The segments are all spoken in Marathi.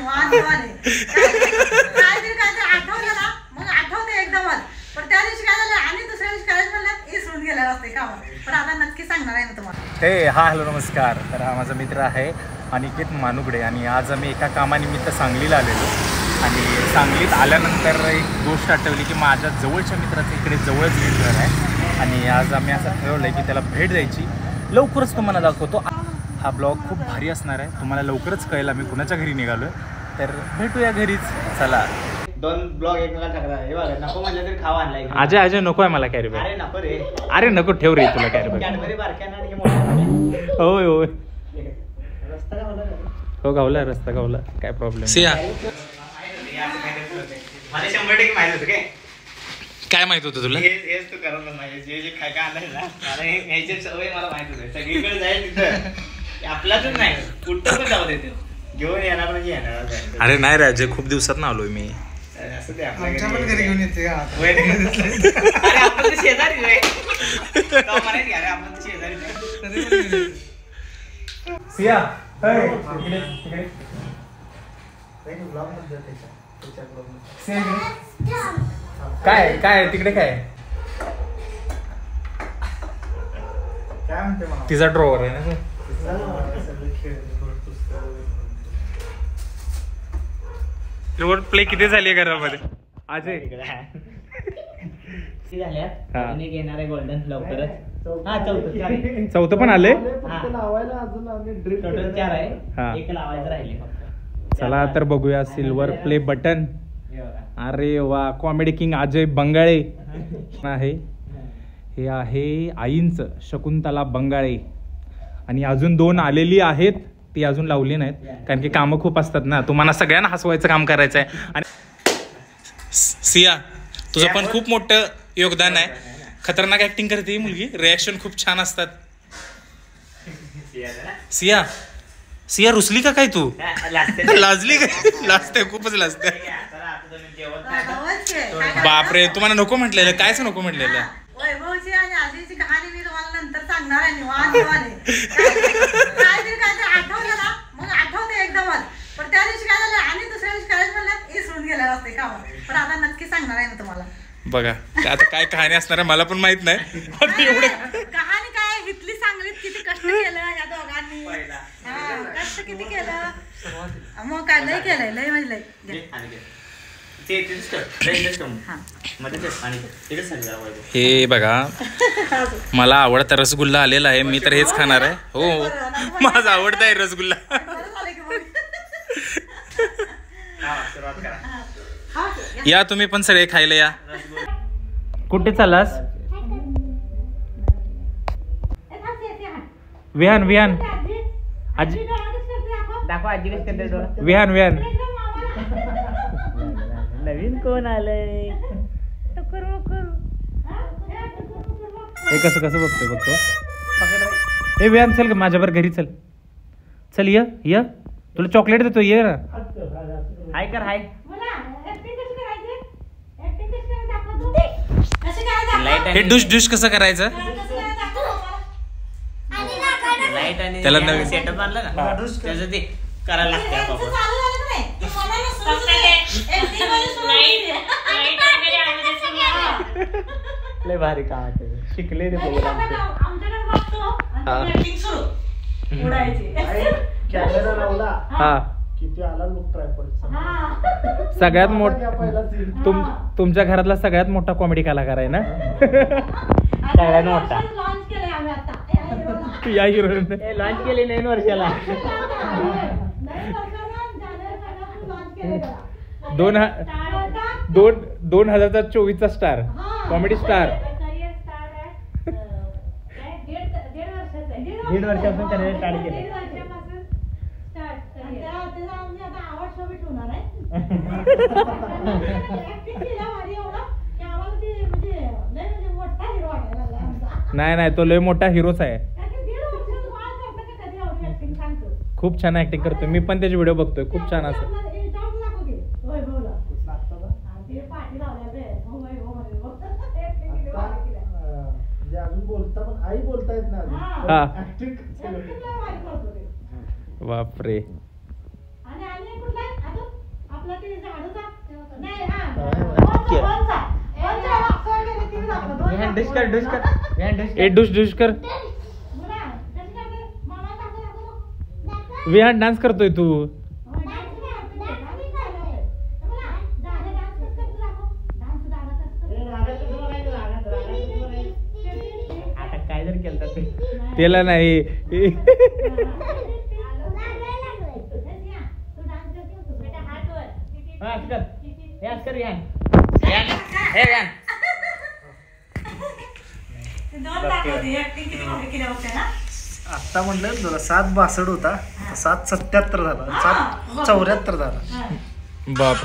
निवांत काय आठवलं ना मग आठवते एकदमच. पण त्या दिवशी काय झालं आणि दुसऱ्या दिवशी करायचं म्हणलं इसरून गेलेलं असते काम. पण आता नक्की सांगणार आहे ना तुम्हाला. हे हॅलो नमस्कार. तर हा माझा मित्र आहे अनिकेत मानुगडे आणि आज आम्ही एका कामानिमित्त सांगलीला आलेलो. आणि सांगलीत आल्यानंतर एक गोष्ट आठवली की माझ्या जवळच्या मित्राचं इकडे जवळच घर आहे आणि आज आम्ही असं ठरवलं आहे की त्याला भेट द्यायची. लवकरच तुम्हाला दाखवतो. हा ब्लॉग खूप भारी असणार आहे. तुम्हाला लवकरच कळेल आम्ही कुणाच्या घरी निघालो. तर भेटूया घरीच. चला. दोन ब्लॉग एकमेकाला टाकला. हे बघा नको म्हटलं तरी खावा आणलाय. अजय नको आहे मला कॅरी बॅग. अरे नको रे. अरे नको ठेव रे तुला कॅरी बॅग. कॅडबरी बारक्यानं आणि हे मोठं. होय होय. रस्ता गावला. हो गावला रस्ता गावला. काय प्रॉब्लेम सिया. मला 100% माहित होतं काय माहित होतं तुला. हेच तू करत नाही. जे काय काय आणलंय ना मला ह्याची सवय मला माहित होते. सगळीकडे जाईल तिथं आपलाच नाही कुठं पण जाऊ देते घेऊन येणार म्हणजे येणार. अरे नाही रे अजय खूप दिवसात ना आलोय मी. असं ते आपल्या घरी घेऊन येते. अरे आपण तर शेजारी आहे. म्हणायची अरे आपण तर शेजारी. सिया काय काय तिकडे काय तिचा ड्रॉवर आहे ना. प्ले किती झाली घरामध्ये अजय. घेणार आहे गोल्डन लवकरच. चौथं पण आले. टोटल 4 आहे. एक लावायचं राहिले फक्त. चला तर बघूया सिल्वर प्ले बटन. अरे वा कॉमेडी किंग अजय बंगाळे आहे. हे आहे आईंचं शकुंतला बंगाळे. आणि अजून 2 आलेली आहेत. ती अजून लावली नाहीत कारण की कामं खूप असतात ना. तुम्हाला सगळ्यांना हसवायचं काम करायचं आहे. आणि सिया तुझं पण खूप मोठं योगदान आहे. खतरनाक ऍक्टिंग करते ही मुलगी. रिॲक्शन खूप छान असतात. सिया सिया रुसली का काय तू. लाजली काय. लाजते खूपच लाजते. बापरे तुम्हाला नको म्हटलेलं. कायच नको म्हटलेलं. वैभवची आणि आजीची कहाणी मी तुम्हाला नंतर सांगणार आहे. निवांत काय आठवलं ना मग आठवते एकदमच. पण त्या दिवशी काय झालं आणि दुसऱ्या दिवशी करायचं म्हणलं इसरून गेलेलं असते काम. पण आता नक्की सांगणार आहे ना तुम्हाला. बघा आता काय कहाणी असणार आहे मला पण माहित नाही. कहाणी काय इथली सांगलीत किती कष्ट केलं या दोघांनी. कष्ट किती केलं मग काय लय केलंय लय म्हणजे लय. हे बघा मला आवडता रसगुल्ला आलेला आहे. मी तर हेच खाणार आहे. हो माझा आवडता आहे रसगुल्ला. या तुम्ही पण सगळे खायला या. कुठे चाललास. विहान विहान आजी दाखव आजी कसं करते डोळा. विहान विहान नवीन कोण आलंय. हे कसं कसं बघतो. हे विहान चल माझ्यावर घरी चल. चल ये तुला चॉकलेट देतो ये ना. हाय कर हाय. हे डुश डुश कसं करायचं. लाईट आणि त्याला नवीन सेटअप आणलं ना त्याचं ते करायला लागतं. लय भारी काम शिकले रे. सगळ्यात मोठा तुमच्या घरातला सगळ्यात मोठा कॉमेडी कलाकार आहे ना. सगळ्यात मोठा या हिरो लॉन्च केली 9 वर्षाला. 2024चा स्टार कॉमेडी स्टार. 1.5 वर्षापासून त्याने स्टार्ट केलं. नाही तो लय मोठा हिरोच आहे. खूप छान ऍक्टिंग करतोय. मी पण त्याचे व्हिडिओ बघतोय. खूप छान असं. बापरे आपला ते झाडूचा नाही हा ए डुश डुश कर. विहान डान्स करतोय तू. आता काय जर केलं त्याला नाही. आता म्हणलं तुला 762 होता 777 झाला 774 झाला. बाप.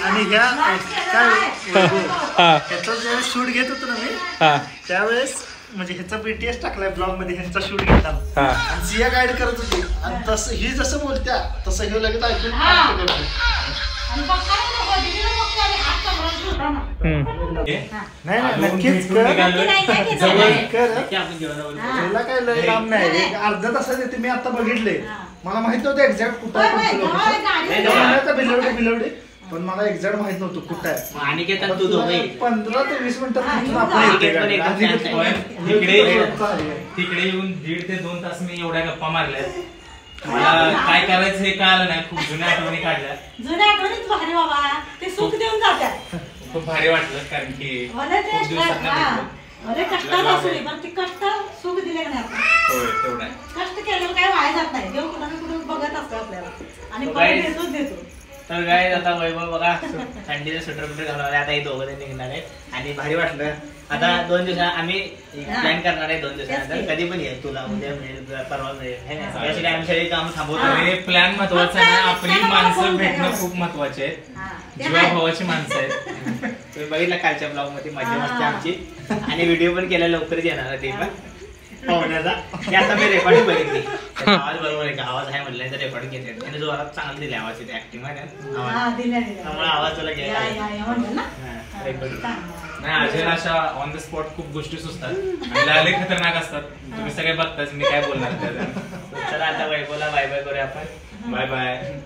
आणि ह्या ह्याचा ज्यावेळेस शूट घेत होतो ना मी त्यावेळेस म्हणजे ह्याचा बीटीएस टाकलाय ब्लॉग मध्ये ह्याचा शूट घेताना आणि सिया गाईड करत होती आणि तसं ही जसं बोलत्या तसं हे लगेच ऐकून नाही नक्कीच त्याला काय लय लांब नाही अर्धा तासात येते. मी आता बघितले मला माहित नव्हतं एक्झॅक्ट कुठं बिलवडे पण मला एक्झॅक्ट माहित नव्हतं कुठं आहे. आणि 15 ते 20 मिनिटात तिकडे येऊन 1.5 ते 2 तास मी एवढ्या गप्पा मारल्या. मला काय करायचं हे कळालं नाही. खूप जुन्या आठवणी काढल्या. जुन्या आठवणीच भारी बाबा ते सुख देऊन जातात. खूप भारी वाटलं कारण की खूप दिवसांना कष्टात असू दे पण ते कष्ट सुख दिले नाही. तेवढं आहे. कष्ट केल्यावर काय वाया जात नाही. देव कुठं कुठून बघत असतो आपल्याला आणि परत देतोच देतो. तर काय आता वैभव बघा थंडीचं स्वेटर बिटर घालून आता हे दोघं निघणार आहेत आणि भारी वाटलं. आता 2 दिवसात आम्ही प्लॅन करणार आहे. 2 दिवसानंतर कधी पण ये तुला उद्या मिळेल परवा मिळेल यासाठी आम्ही सगळे काम थांबवतो. प्लॅन महत्वाचा आहे. आपली माणसं भेटणं खूप महत्वाचे आहे. जीवाभावाची माणसं आहेत. तुम्ही बघितलं कालच्या ब्लॉग मध्ये मजा मस्ती आमची आणि व्हिडिओ पण केला लवकरच येणार आहे ते पण पाहुण्याचा. हे आता मी रेकॉर्डिंग बघितली. आवाज बरोबर आहे का आवाज आहे म्हटलं तर रेकॉर्डिंग घेते त्याने जोरात चांगलं दिले आवाज तिथे ऍक्टिंग त्यामुळे आवाज तुला घ्यायला नाही. अजय अशा ऑन द स्पॉट खूप गोष्टी सुचतात आणि खतरनाक असतात. तुम्ही सगळे बघताच मी काय बोलणार. चला आता वैभवला बाय बाय करूया आपण. Bye bye.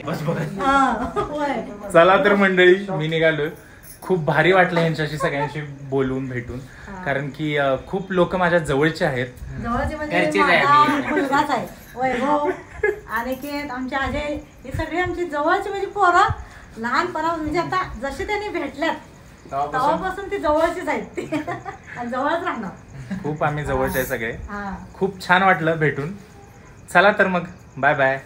बस बघा. चला तर मंडळी मी निघालोय. खूप भारी वाटलं यांच्याशी सगळ्यांशी बोलून भेटून कारण की खूप लोक माझ्या जवळचे आहेत. जवळचे म्हणजे मुलगाच आहे वैभव अनिकेत आमचे अजय हे सगळे आमची जवळची म्हणजे पोरं लहानपणा म्हणजे आता जसे त्यांनी भेटल्यात तेव्हापासून ती जवळचीच आहेत ती आणि जवळच राहणार. खूप आम्ही जवळचे आहे सगळे. खूप छान वाटलं भेटून. चला तर मग bye bye.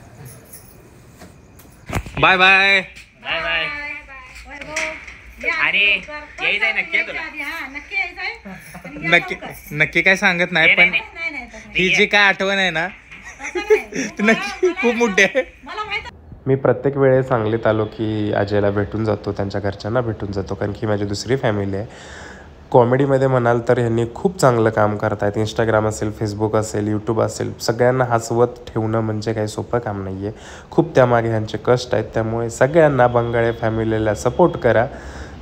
Bye bye. Bye bye. अरे यायचंय नक्की तुला नक्की नक्की काय सांगत नाही पण ही जी काय आठवण आहे ना नक्की खूप मोठी आहे. मी प्रत्येक वेळेस सांगलीत आलो की अजयला भेटून जातो त्यांच्या घरच्यांना भेटून जातो कारण की माझी दुसरी फॅमिली आहे. कॉमेडीमध्ये म्हणाल तर ह्यांनी खूप चांगलं काम करत आहेत. इंस्टाग्राम असेल फेसबुक असेल यूट्यूब असेल सगळ्यांना हसवत ठेवणं म्हणजे काही सोपं काम नाही आहे. खूप त्यामागे ह्यांचे कष्ट आहेत. त्यामुळे सगळ्यांना बंगाळे फॅमिलीला सपोर्ट करा.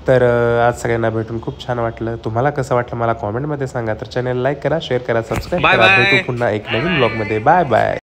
तर आज सगळ्यांना भेटून खूप छान वाटलं. तुम्हाला कसं वाटलं मला कॉमेंटमध्ये सांगा. तर चॅनल लाईक करा शेअर करा सबस्क्राईब करा. भेटू पुन्हा एक नवीन ब्लॉगमध्ये. Bye bye.